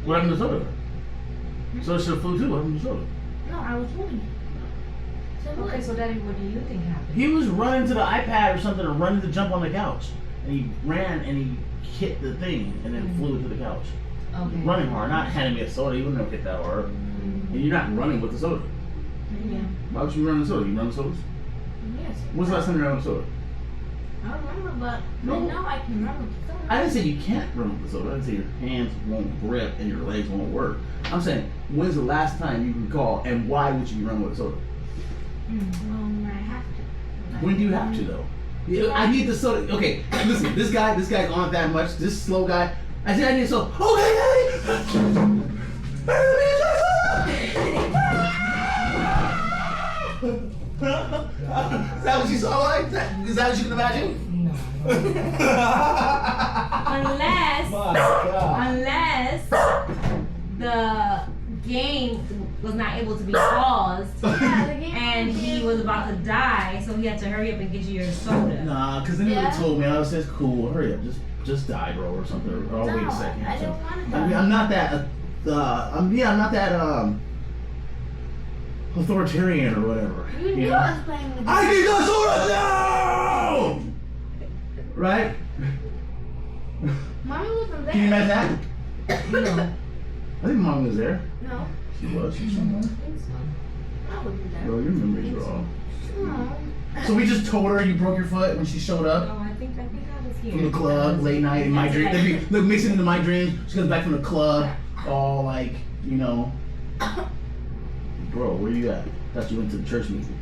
What happened to soda? Soda should have flew too. What happened to soda? No, I was holding it. So what? Okay, so Daddy, what do you think happened? He was running to the iPad or something, or running to jump on the couch, and he ran and he hit the thing and then flew to the couch. Okay. Running hard, not handing me a soda. You wouldn't have hit that hard. And you're not running with the soda. Yeah. Why would you run the soda? You run the sodas? Yes. When's the last time you ran with soda? I remember, but No. now I can remember. I didn't say you can't run with the soda. I didn't say your hands won't grip and your legs won't work. I'm saying, when's the last time you recall, and why would you run with a soda? I have to. When do you have to though? Yeah, I need the soda. Okay, listen, this guy's on it that much. This slow guy. I said I need a soda. Okay, daddy. Is that what you saw like? Is that what you can imagine? No. Unless the game was not able to be paused and he was about to die, so he had to hurry up and get you your soda. Nah, cause then they told me I was just cool. Hurry up, just die, bro, or something. Or I'll wait a second. I don't want to I mean, I'm not that. I'm not that authoritarian or whatever. You knew know? I was playing with I need the soda now! Right? Mommy wasn't there. Can you imagine that? No. I think mom was there. No, She was. She's somewhere. I wasn't there. Bro, your memories are all. No. So we just told her you broke your foot when she showed up Oh, I think I was here. from the club late night in my dreams. Look, mixing into my dreams. She comes back from the club, all like, you know. Bro, where you at? Thought you went to the church meeting.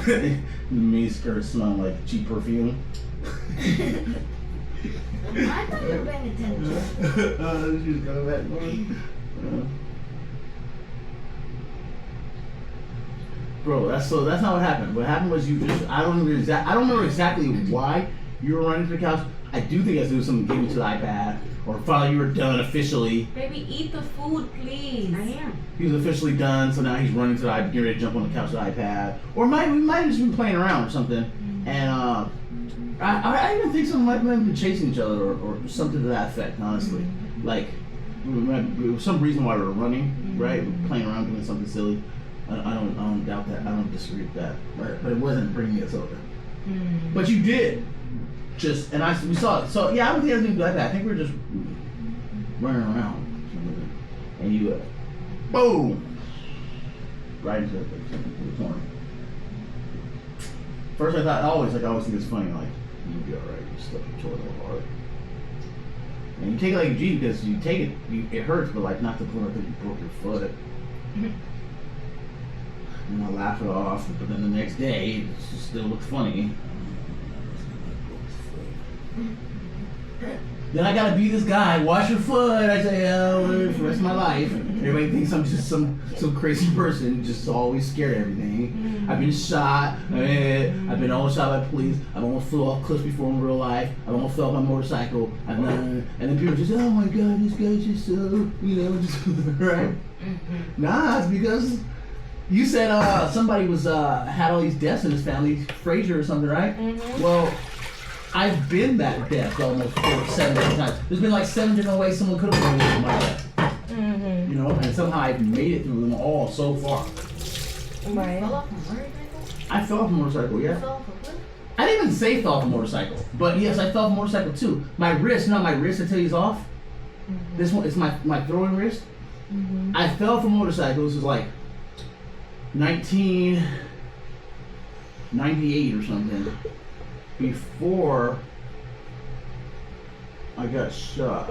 The mini skirt smelled like cheap perfume. I thought you were paying attention. She was coming back. Bro, that's not what happened. What happened was you just I don't remember exactly why you were running to the couch. I do think it has to do with something getting to the iPad or finally you were done officially. Baby, eat the food, please. I am. He was officially done, so now he's running to the iPad, getting ready to jump on the couch with the iPad. Or we might have just been playing around or something. And I even think someone might have been chasing each other or something to that effect, honestly. Like, there was some reason why we were running, right? We were playing around doing something silly. I don't doubt that. I don't disagree with that. But it wasn't bringing us over. But you did. We saw it. So, yeah, I don't think anything like that. I think we were just running around. And you, boom! Right into the corner. First, I always think it's funny, like, you'll be alright, you stuck your toe a little hard. And you take it like a G because you take it, it hurts, but like not to the point where you broke your foot. And I laugh it off, but then the next day, it still looks funny. Then I gotta be this guy, wash your foot. I say, oh, for the rest of my life. Everybody thinks I'm just some crazy person, just always scared of everything. I've been shot. I've been almost shot by police. I've almost flew off cliffs before in real life. I've almost fell off my motorcycle. And then people just, oh my God, this guy's just so, just right. Nah, it's because you said somebody was had all these deaths in his family, Frazier or something, right? Well, I've been that death almost 7 different times. There's been like 7 different ways someone could have been my death. And somehow I've made it through them all so far. Right. Fell off a motorcycle? I fell off a motorcycle, yeah. Fell off a cliff? I didn't even say fell off a motorcycle, but yes, I fell off a motorcycle too. My wrist, my wrist until he's off. This one is my throwing wrist. I fell from motorcycles. This was like 1998 or something. Before I got shot,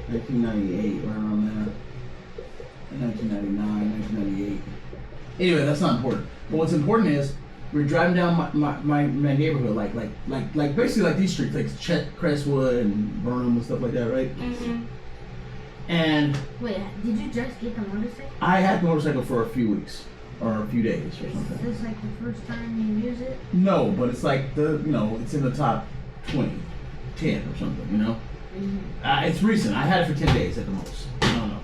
1998, right around there, 1999, 1998. Anyway, that's not important. But what's important is we're driving down my neighborhood, like basically like these streets, like Chet, Crestwood, and Burnham and stuff like that, right? And wait, did you just get the motorcycle? I had the motorcycle for a few weeks. Or a few days or something. Is this like the first time you use it? No, but it's like it's in the top 20, 10 or something, It's recent. I had it for 10 days at the most. I don't know.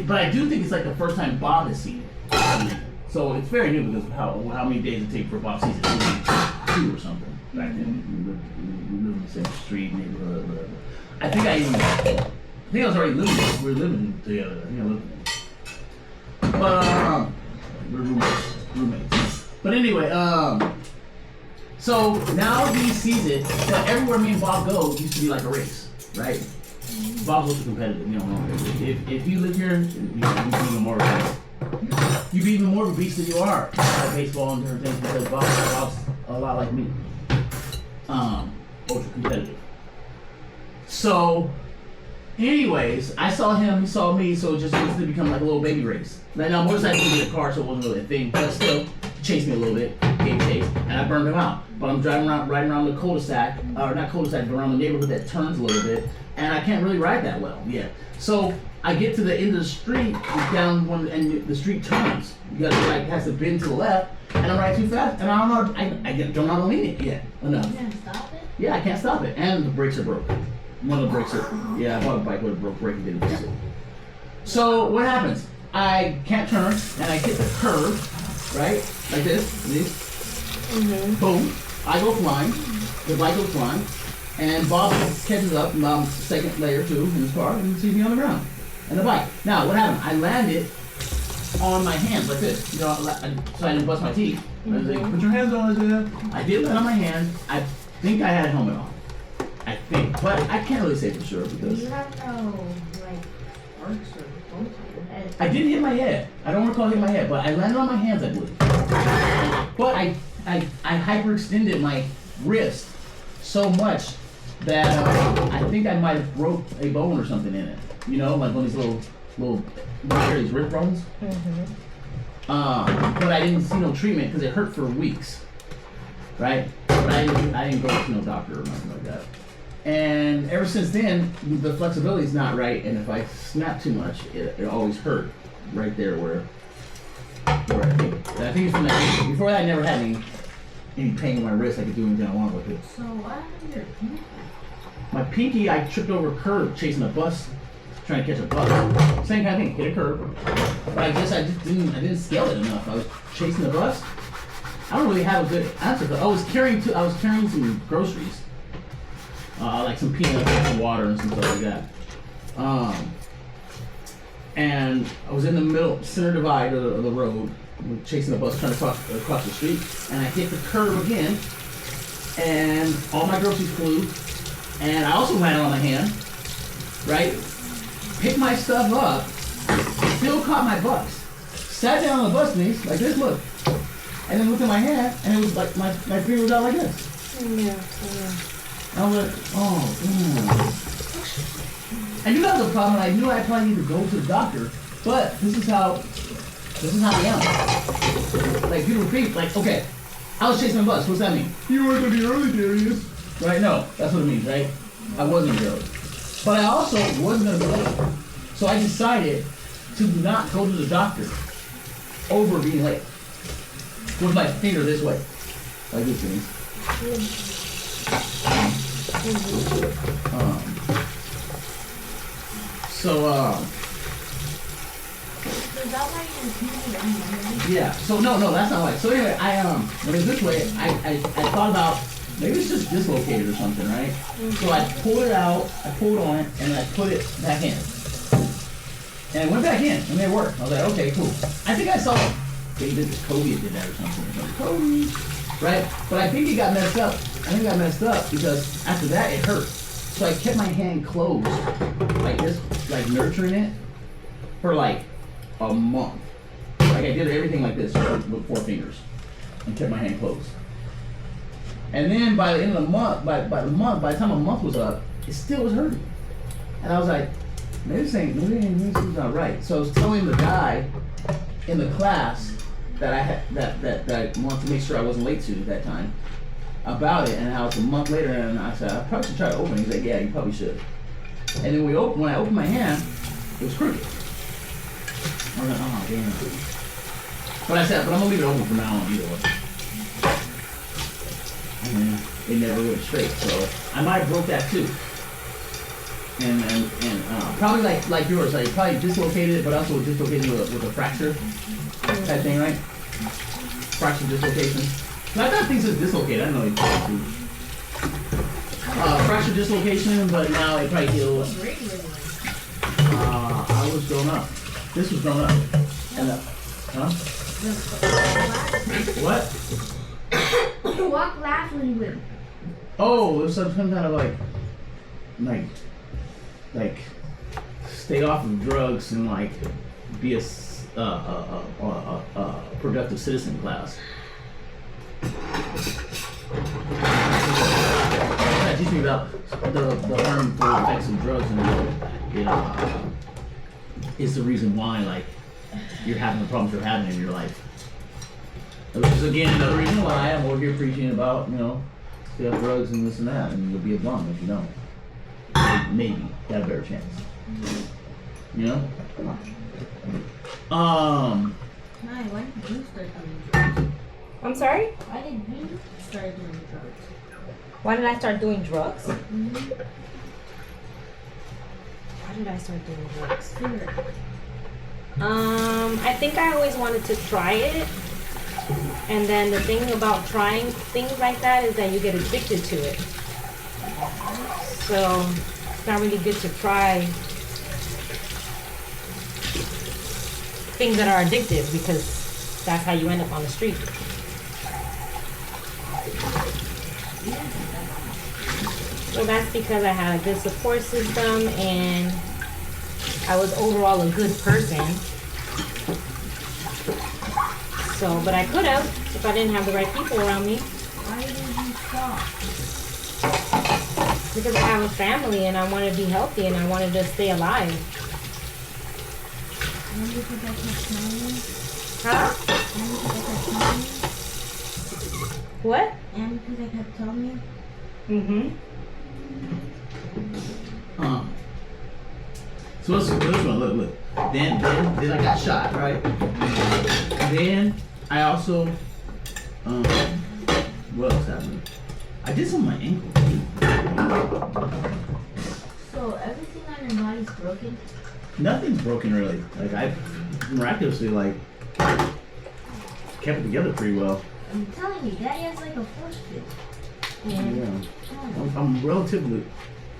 But I do think it's like the first time Bob has seen it. So it's very new because of how many days it takes for Bob sees it. 2 or something back then. We lived in the same street, neighborhood, whatever. I think I even think I was already living. We were living together. I think I lived. But we're roommates. But anyway, so now he sees it that everywhere me and Bob go used to be like a race, right? Bob's also competitive, you know. If you live here, you'd be even more of a beast. You'd be even more of a beast than you are at baseball and different things because Bob's a lot like me. Ultra competitive. So, anyways, I saw him, he saw me, so it just used to become like a little baby race. Now, motorcycles didn't get a car, so it wasn't really a thing, but still, he chased me a little bit, gave chase, and I burned him out. But I'm riding around the cul-de-sac, or not cul-de-sac, but around the neighborhood that turns a little bit, and I can't really ride that well yet. So I get to the end of the street, down one, and the street turns. You gotta like has to bend to the left, and I'm riding too fast, and I don't know, I don't know how to lean it yet enough. You gonna stop it? Yeah, I can't stop it, and the brakes are broken. One of the brakes are, yeah, I bought a bike with a broke brake and didn't fix it. So what happens? I can't turn, and I hit the curb, right, like this. Boom. I go flying, the bike goes flying, and Bob catches up a second later too in his car and sees me on the ground and the bike. Now what happened? I landed on my hands like this, so I didn't bust my teeth. I was like, put your hands on it. I did land on my hand. I think I had a helmet on. I think, but I can't really say for sure because You have no like marks or bones on your head. I didn't hit my head. I don't recall hitting my head, but I landed on my hands, I believe. But I hyperextended my wrist so much that I think I might have broke a bone or something in it. You know, like one of these little these wrist bones. But I didn't see no treatment because it hurt for weeks, right? But I didn't go to no doctor or nothing like that. And ever since then, the flexibility is not right, and if I snap too much, it always hurt right there where I think it's from that. Before that, I never had any pain in my wrist. I could do anything I wanted with it. So what happened to your pinky? My pinky, I tripped over a curb chasing a bus, trying to catch a bus. Same kind of thing, hit a curb. But I just didn't scale it enough. I was chasing the bus. I don't really have a good answer for that. I was carrying some groceries. Like some peanuts and some water and some stuff like that. And I was in the center divide of the road, chasing the bus, trying to cross the street, and I hit the curb again, and all my groceries flew, and I also landed on my hand, right? Picked my stuff up, still caught my bus, sat down on the bus knees, like this, look, and then looked at my hand, and it was like my finger was out like this. Yeah. I was like, oh, I knew that was a problem. I knew I probably need to go to the doctor, but this is how I am. Like people think, like, okay, I was chasing a bus. What's that mean? You weren't gonna be early, Darius. Right? No, that's what it means, right? I wasn't early, but I also wasn't gonna be late. So I decided to not go to the doctor over being late. With my finger this way, like this means. Is that why you pinky? Yeah. So no, that's not why. So anyway, I mean this way, I thought about maybe it's just dislocated or something, right? So I pulled it out, I pulled on it, and I put it back in. And it went back in, and it worked. I was like, okay, cool. I think I saw Kobe did that or something. Kobe. Right? But I think it got messed up. I think it got messed up because after that it hurt. So I kept my hand closed, like this, like nurturing it, for like a month. Like I did everything like this with 4 fingers, and kept my hand closed. And then by the end of the month, by the time a month was up, it still was hurting. And I was like, maybe this is not right. So I was telling the guy in the class that I had that I wanted to make sure I wasn't late to at that time about it, and how it's a month later, and I said I probably should try to open it. He's like, yeah, you probably should. And then when I opened my hand, it was crooked. I was like, oh damn. But I said, but I'm gonna leave it open from now on either way. And then it never went straight, so I might have broke that too. And probably like yours, like probably dislocated it, but also dislocated with a fracture type thing, right? Fracture dislocation. I thought things are dislocated. I don't know what you fracture dislocation, but now it probably healed. growing up. This was growing up. And huh? What? What class were you in? Oh, it was some kind of like stay off of drugs and like be a productive citizen class. Yeah, teach me about the harmful effects of drugs and it's the reason why like you're having the problems you're having in your life. Which is again another reason why I'm over here preaching about, stay off drugs and this and that, and you'll be a bum if you don't. Maybe got a better chance. Hi, why did you start doing drugs? I'm sorry? Why did you start doing drugs? Why did I start doing drugs? Mm-hmm. Why did I start doing drugs? Sure. I think I always wanted to try it. And then the thing about trying things like that is that you get addicted to it. So it's not really good to try things that are addictive because that's how you end up on the street. So that's because I had a good support system and I was overall a good person. So, but I could have if I didn't have the right people around me. Why did you stop? Because I have a family and I want to be healthy and I wanted to stay alive. And because I kept telling you? Huh? And because I kept telling you? What? And because I kept telling you? Mm-hmm. So let's look. Then I got shot, right? Then I also what else happened? I did something on my ankle too. So everything on your body's broken? Nothing's broken really. Like I miraculously kept it together pretty well. I'm telling you, Daddy has like a force field. Yeah. I'm relatively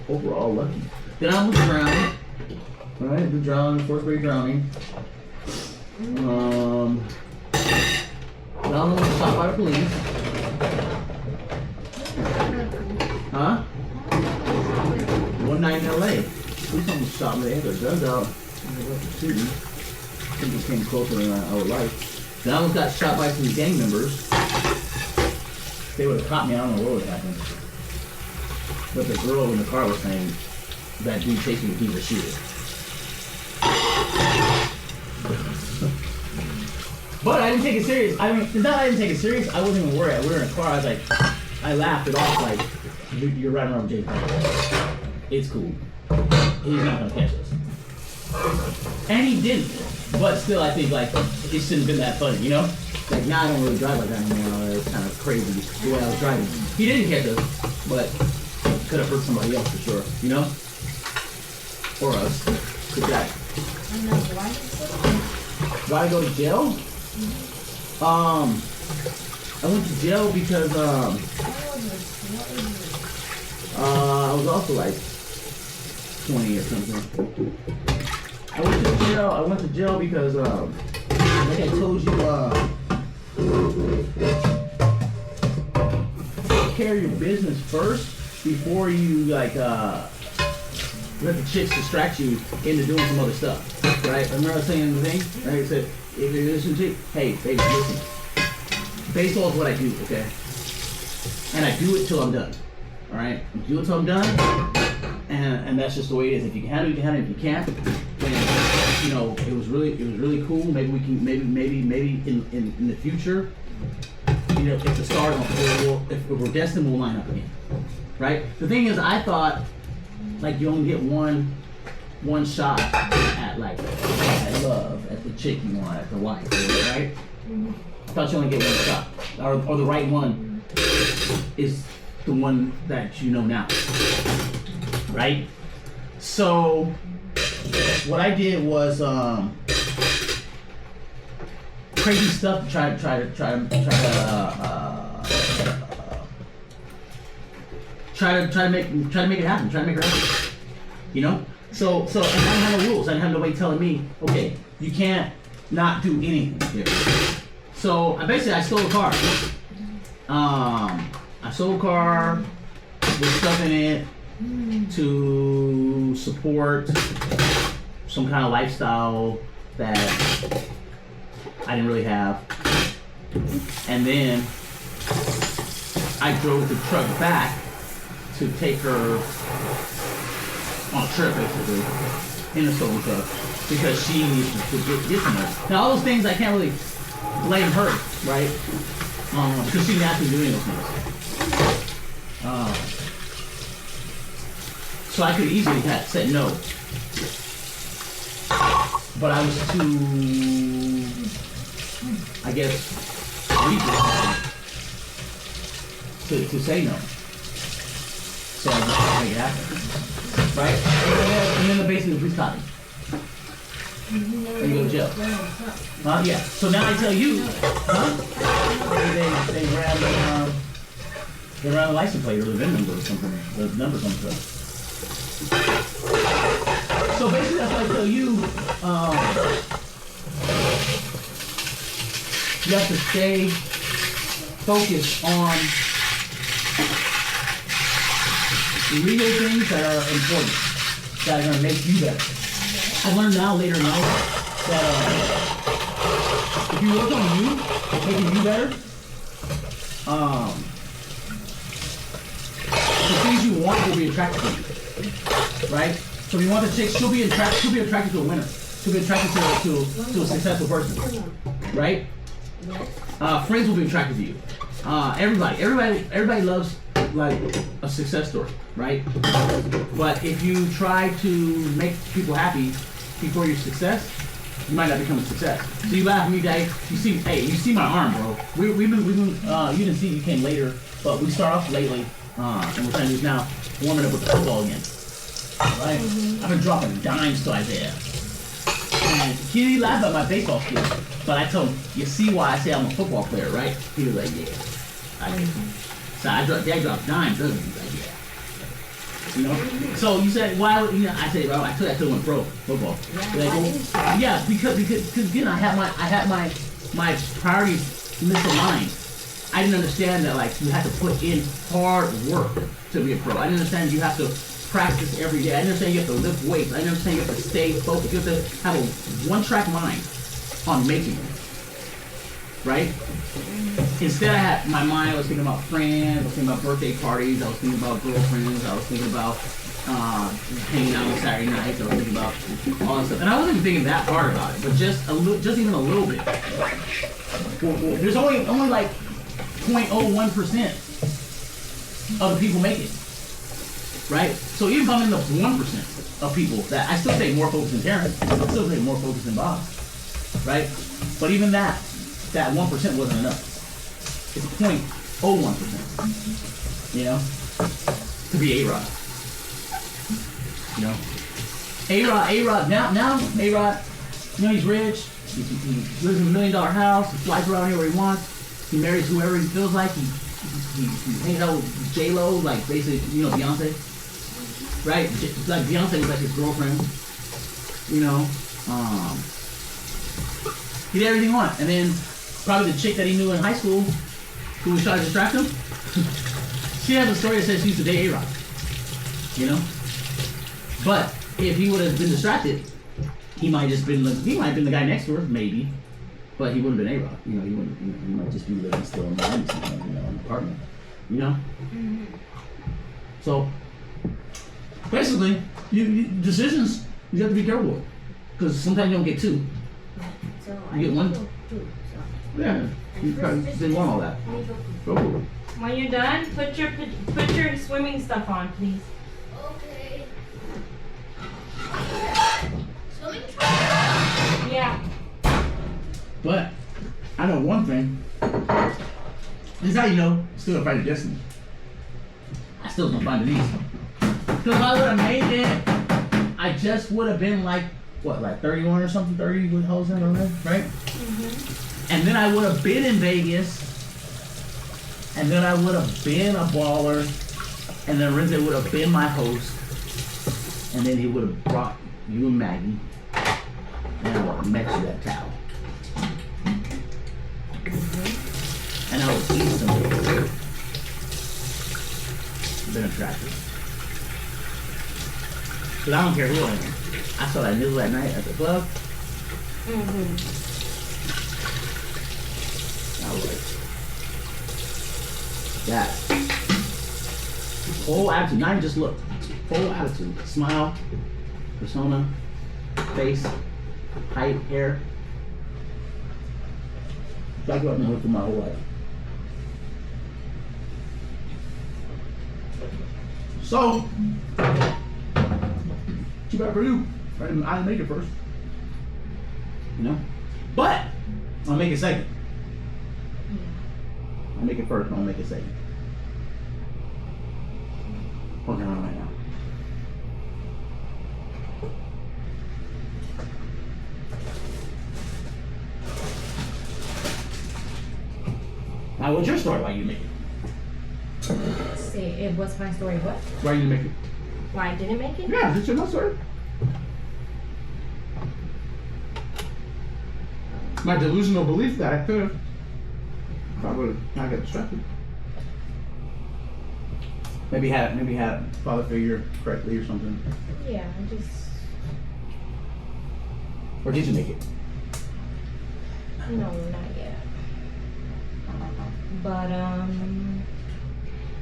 overall lucky. Then I almost drowned. Alright, the drowning, fourth grade drowning. Then I almost got shot by the police. Huh? One night in LA. Police almost shot me. They had their guns out. They were shooting. Things came closer than I would like. Then I almost got shot by some gang members. If they would have caught me, I don't know what would have happened. But the girl in the car was saying, that dude chasing me, he's a shooter. But I didn't take it serious. I mean, it's not that I didn't take it serious. I wasn't even worried. We were in a car. I was like, I laughed it off like, you're riding around with Jason. It's cool. He's not gonna catch us. And he didn't. But still, I think like it shouldn't have been that funny, Like now I don't really drive like that anymore. It's kind of crazy the way I was driving. He didn't catch us, but could have hurt somebody else for sure, Or us. Could die. I know, why did you go? Why I go to jail? I went to jail because I was also like 20 or something. I went to jail because like I told you take care of your business first before you like let the chicks distract you into doing some other stuff. Right? Remember I was saying the thing? Right? I said, if you're listening to, hey, baby, listen. Baseball is what I do, okay? And I do it till I'm done. Alright? I do it till I'm done. And that's just the way it is. If you can handle it, you can handle it. If you can't, then it was really cool. Maybe we can maybe in the future, if the stars if we're destined, we'll line up again. Right? The thing is I thought like you only get one shot at like at love, at the chick you want, at the wife, right? Mm-hmm. I thought you only get one shot, or the right one is the one that you know now, right? So what I did was crazy stuff to try to make it happen, try to make her happy. So and I didn't have no rules. I didn't have nobody telling me, okay, you can't not do anything here. So I stole a car. I stole a car with stuff in it to support some kind of lifestyle that I didn't really have. And then I drove the truck back to take her on a trip, basically, in the stolen truck, because she needs to get somewhere. Now, all those things I can't really blame her, right? Because she didn't have to do any of those things. So I could easily have said no. But I was too, I guess, weak to say no. So I just had to make it happen. Right? And then basically the police caught me. And you go to jail. Yeah. So now I tell you, they ran the license plate or the VIN number or something. The numbers on the truck. So basically that's what I tell you. You have to stay focused on legal things that are important, that are going to make you better. I learned now later in life that if you work on you, making you better, the things you want will be attracted to you, right? So if you want the chick, she'll be attracted to a winner. She'll be attracted to a successful person, right? Friends will be attracted to you. Everybody loves like a success story, right? But if you try to make people happy before your success, you might not become a success. So you laugh at me, Dave. You see my arm, bro. We've been. You didn't see. You came later, but we start off lately, and we're trying to do now warming up with the football again. Right? I've been dropping dimes to Isaiah. And he laughed at my baseball skills, but I told him, you see why I say I'm a football player, right? He was like, yeah. I get it. So Dad dropped dimes, doesn't he? He's like, yeah. You know? So you said, why would, I said, bro, I told you I could have went pro football. Like, well, yeah, because again, I had my priorities misaligned. I didn't understand that, like, you had to put in hard work to be a pro. I didn't understand you have to practice every day. I understand you have to lift weights. I understand you have to stay focused. You have to have a one-track mind on making it. Right? Instead, my mind was thinking about friends, I was thinking about birthday parties, I was thinking about girlfriends, I was thinking about hanging out on Saturday nights, I was thinking about all that stuff. And I wasn't even thinking that hard about it, but just even a little bit. There's only like 0.01% of the people make it. Right? So even if I'm in the 1% of people, that I still stay more focused than Terrence, I still stay more focused than Bob. Right? But even that 1% wasn't enough. It's 0.01%. You know? To be A-Rod. You know? A-Rod, now A-Rod, you know, he's rich, he lives in $1 million house, he flies around here where he wants, he marries whoever he feels like, he hangs out with J-Lo, like basically, you know, Beyonce. Right? Like Beyonce was like his girlfriend. You know? He did everything he wanted. And then probably the chick that he knew in high school who was trying to distract him, she has a story that says she used to date A-Rod. You know? But if he would have been distracted, he might have been the guy next to her, maybe. But he wouldn't have been A-Rod. You know, he might just be living still in Miami somewhere, you know, in an apartment. You know? Mm-hmm. So basically, decisions you have to be careful with. Because sometimes you don't get two. So You get one. Yeah. You probably didn't want all that. Go for it. When you're done, put your swimming stuff on, please. Okay. Swimming trunk? Yeah. But I know one thing. This is how you know still a fight of destiny. I still don't find Denise. Because if I would have made it, I just would have been like, what, like 31 or something? 30 with hoes in on there, right? Mm-hmm. And then I would have been in Vegas. And then I would have been a baller. And then Renzo would have been my host. and then he would have brought you and Maggie, and I would have met you that towel. And I would eat something. Been attractive. Because I don't care who I am. I saw that nigga that night at the club. Mm-hmm. I was like, that whole attitude, not even just look, whole attitude, smile, persona, face, height, hair. That's what I've been looking for my whole life. So, too bad for you. I didn't make it first. You know? But, I'll make it second. I'll make it first, I'll make it second. Working on it right now. Now, what's your story? Why you make it? Say it. What's my story? What? Why you make it? Why I didn't make it? Yeah, this is my story. My delusional belief that I could have. Probably not got distracted. Maybe had father figure correctly or something. Yeah, I just. Or did you make it? No, not yet. But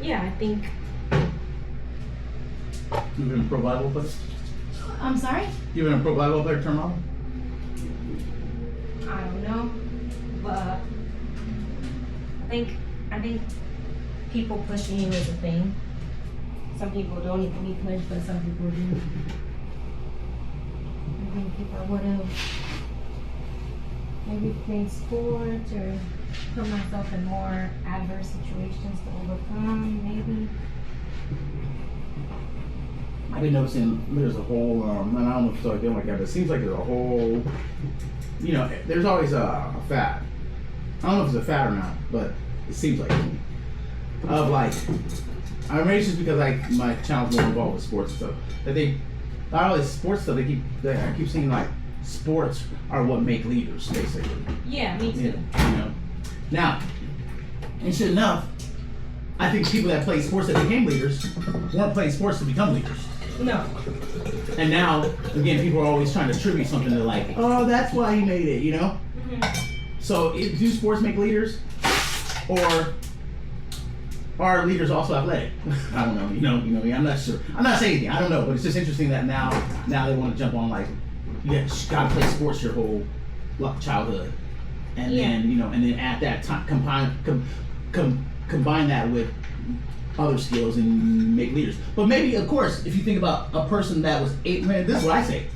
yeah, I think. You've been a pro volleyball player? I'm sorry? You've been a pro volleyball player, turn model? I don't know, but I think people pushing you is a thing. Some people don't need to be pushed, but some people do. I think if I would have maybe played sports or put myself in more adverse situations to overcome, maybe. I've been noticing there's a whole, and I don't know if it's like that, but it seems like there's a whole, you know, there's always a fad. I don't know if it's a fad or not, but it seems like it. Of like, I mean, it's just because like my channel's more involved with sports and stuff. That they, not all this sports stuff, I keep saying like, sports are what make leaders, basically. Yeah, me too. You know. Now, interesting enough, I think people that play sports that became leaders weren't playing sports to become leaders. No. And now, again, people are always trying to attribute something to like, oh, that's why he made it, you know? Mm-hmm. So, do sports make leaders? Or are leaders also athletic? I don't know, you know me, I'm not sure. I'm not saying anything, I don't know, but it's just interesting that now they want to jump on like, you gotta play sports your whole childhood. And then, you know, and then at that time, combine that with other skills and make leaders. But maybe, of course, if you think about a person that was this is what I say.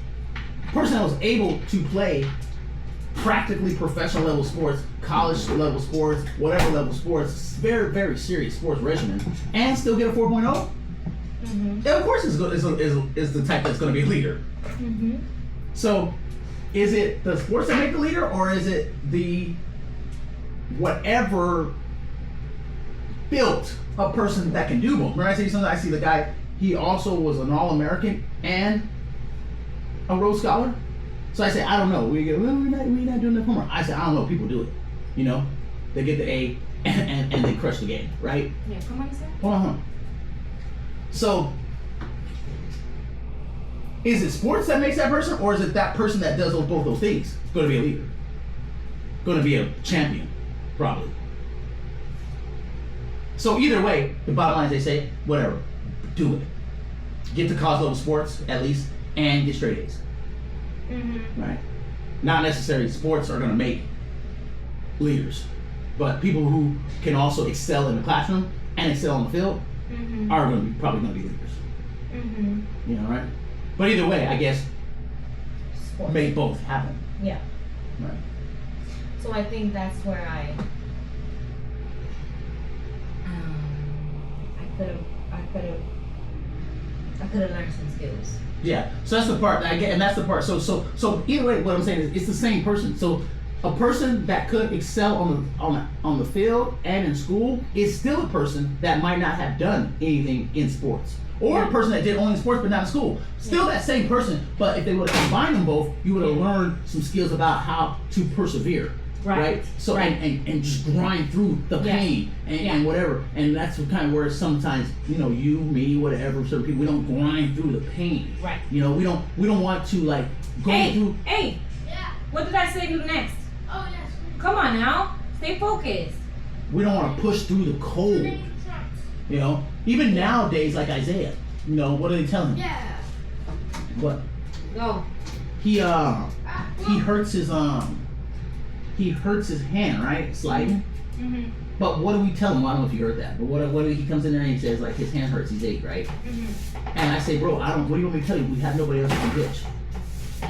A person that was able to play practically professional level sports, college level sports, whatever level sports, very, very serious sports regimen, and still get a 4.0, Mm-hmm. of course is the type that's going to be a leader. Mm-hmm. So, is it the sports that make the leader, or is it the whatever built a person that can do both? Remember I say something, I see the guy, he also was an All-American and a Rhodes Scholar. So I say, I don't know. We go, well, we're not doing the homework. I say, I don't know. People do it. You know, they get the A and they crush the game, right? Yeah, come on, sir. Hold on. So, is it sports that makes that person, or is it that person that does both those things going to be a leader? Going to be a champion, probably. So either way, the bottom line is they say, whatever, do it. Get to college level sports at least, and get straight A's. Mm-hmm. Right? Not necessarily sports are going to make leaders, but people who can also excel in the classroom and excel on the field Mm-hmm. are probably going to be leaders. Mm-hmm. You know, right? But either way, I guess Sports. make both happen. Yeah. Right. So I think that's where I could have learned some skills. Yeah. So that's the part that I get, and that's the part. So either way, what I'm saying is it's the same person. So a person that could excel on the field and in school is still a person that might not have done anything in sports, or a person that did only sports but not in school. Still that same person, but if they would have combined them both, you would have learned some skills about how to persevere. Right. So and just grind through the pain and whatever. And that's kind of where sometimes, you know, you, me, whatever, certain people, we don't grind through the pain. Right. You know, we don't want to like go through. Hey, Yeah. what did I say do next? Oh, yes. Come on now, stay focused. We don't want to push through the cold. You know, even nowadays, like Isaiah, you know, what do they tell him? Yeah. What? Go. He hurts his hand, right? Sliding. Mhm. But what do we tell him? I don't know if you heard that, but what he comes in there and he says like his hand hurts, he's 8, right? Mhm. And I say, bro, what do you want me to tell you? We have nobody else who can bitch.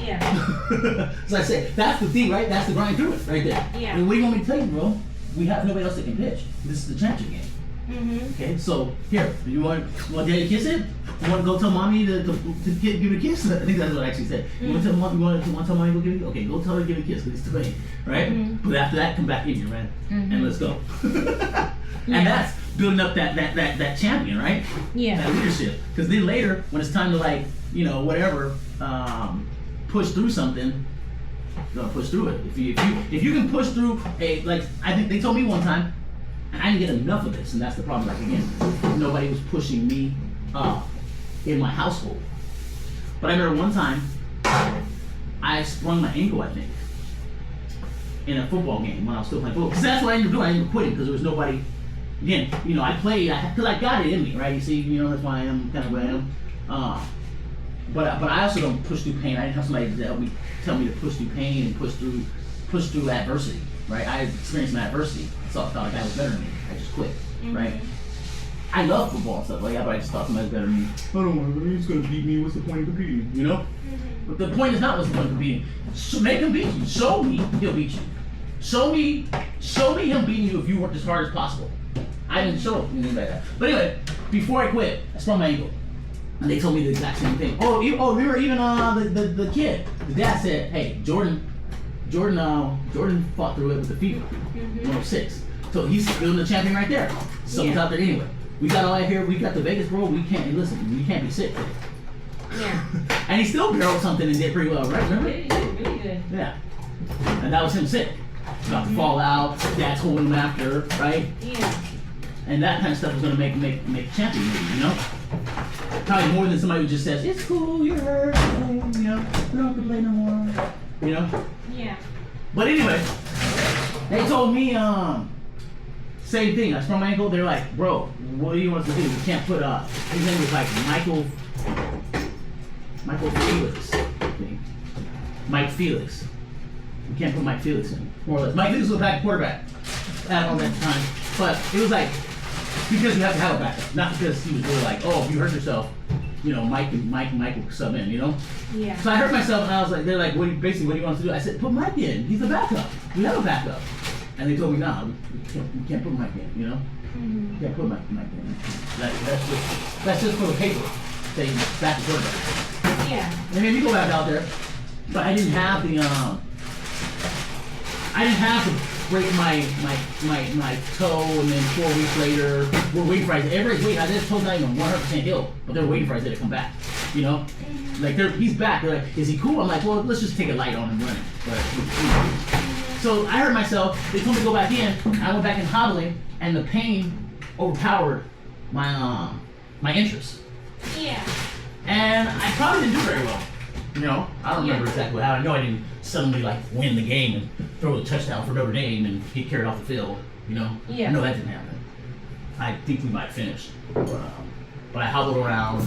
Yeah. So I say, that's the thing, right? That's the grind through it, right there. Yeah. And what do you want me to tell you, bro? We have nobody else that can pitch. This is the championship game. Mhm. Okay, so here, you want daddy to kiss it? You want to go tell mommy to give it a kiss? I think that's what I actually said. You want to tell mom? You want to tell mommy to go give it? Okay, go tell her to give it a kiss because it's too late, right? But after that, come back in here, man, and let's go. And that's building up that champion, right? Yeah. That leadership. Because then later, when it's time to like, you know, whatever, push through something, you're gonna push through it. If you can push through I think they told me one time, and I didn't get enough of this, and that's the problem. Like again, nobody was pushing me in my household. But I remember one time, I sprung my ankle, I think, in a football game when I was still playing football. Because that's what I ended up doing. I ended up quitting because there was nobody. Again, you know, I played because I got it in me, right? You see, you know, that's why I am kind of where I am. But I also don't push through pain. I didn't have somebody to help me tell me to push through pain and push through adversity, right? I experienced some adversity, so I thought a guy was better than me. I just quit, right? I love football and stuff like that, but I just thought somebody was better than me. I don't want to. He's gonna beat me. What's the point of competing? You know? But the point is not what's the point of competing. Make him beat you. Show me he'll beat you. Show me him beating you if you worked as hard as possible. I didn't show anything like that. But anyway, before I quit, I sprained my ankle. And they told me the exact same thing. Remember even the kid. The dad said, hey, Jordan fought through it with the fever. 106. So he's still the champion right there. Something's out there anyway. We got all that here. We got the Vegas bro. We can't be sick. Yeah. And he still barreled something and did pretty well, right? Remember? Really good. Yeah. And that was him sick. About to fall out. Dad's holding him after, right? Yeah. And that kind of stuff is gonna make champion, you know? Probably more than somebody who just says, it's cool, you're hurt, you know, we don't have to play no more, you know? Yeah. But anyway, they told me, same thing. I sprained my ankle. They're like, bro, what do you want us to do? We can't put his name was like Michael Felix. I think. Mike Felix. We can't put Mike Felix in, more or less. Mike Felix was a back quarterback at all that time. But it was like, because you have to have a backup. Not because he was really like, oh, if you hurt yourself, you know, Mike will sub in, you know? Yeah. So I hurt myself and I was like, they're like, what do you want us to do? I said, put Mike in. He's a backup. We have a backup. And they told me, nah, we can't put Mike in, you know? We can't put Mike in. That's just for the paper. Saying back to quarterback. Yeah. They made me go back out there. But I didn't have to break my toe and then 4 weeks later, we're waiting for Isaiah. Everybody's waiting. Isaiah's toe's not even 100% healed, but they're waiting for Isaiah to come back, you know? Like, he's back. They're like, is he cool? I'm like, well, let's just take it light on him running. But, so I hurt myself. They told me to go back in. I went back in hobbling, and the pain overpowered my interest. Yeah. And I probably didn't do very well. You know, I don't remember exactly how. I know I didn't suddenly like win the game and throw a touchdown for Notre Dame and get carried off the field. You know, Yeah. I know that didn't happen. I think we might finish, but I hobbled around,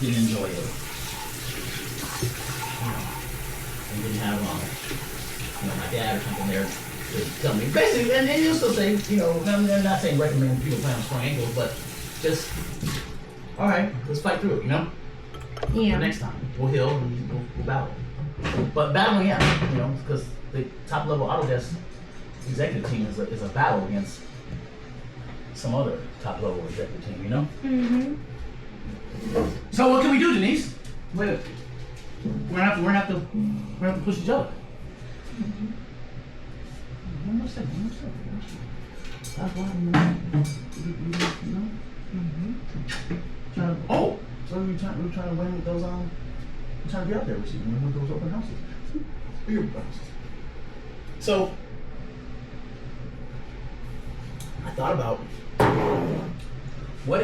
didn't enjoy it. And didn't have my dad or something there to tell me. Basically, and he'll still say, you know, I'm not saying recommend people play on strong ankles, but just all right, let's fight through it. You know. Yeah. Next time we'll heal and we'll battle. But battling, yeah, you know, because the top level Autodesk executive team is a battle against some other top level executive team, you know. So what can we do, Denise? Wait, we're gonna have to push each other. One more second. Stop lying. Oh. So we trying to win those we're trying to be out there with you and win those open houses. Big open houses. So I thought about what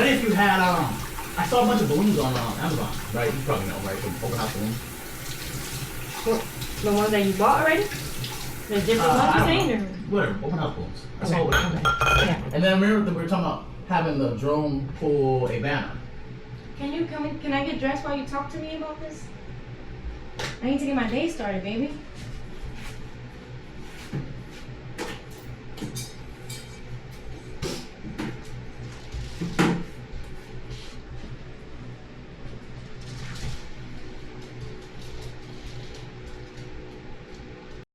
if you had I saw a bunch of balloons on Amazon, right? You probably know, right? The open house balloons. The ones that you bought already? The different I ones don't you're saying? know. Or? Whatever, open house balloons. I saw Okay. what Yeah. And then remember that we were talking about having the drone pull a banner. Can you come in? Can I get dressed while you talk to me about this? I need to get my day started, baby.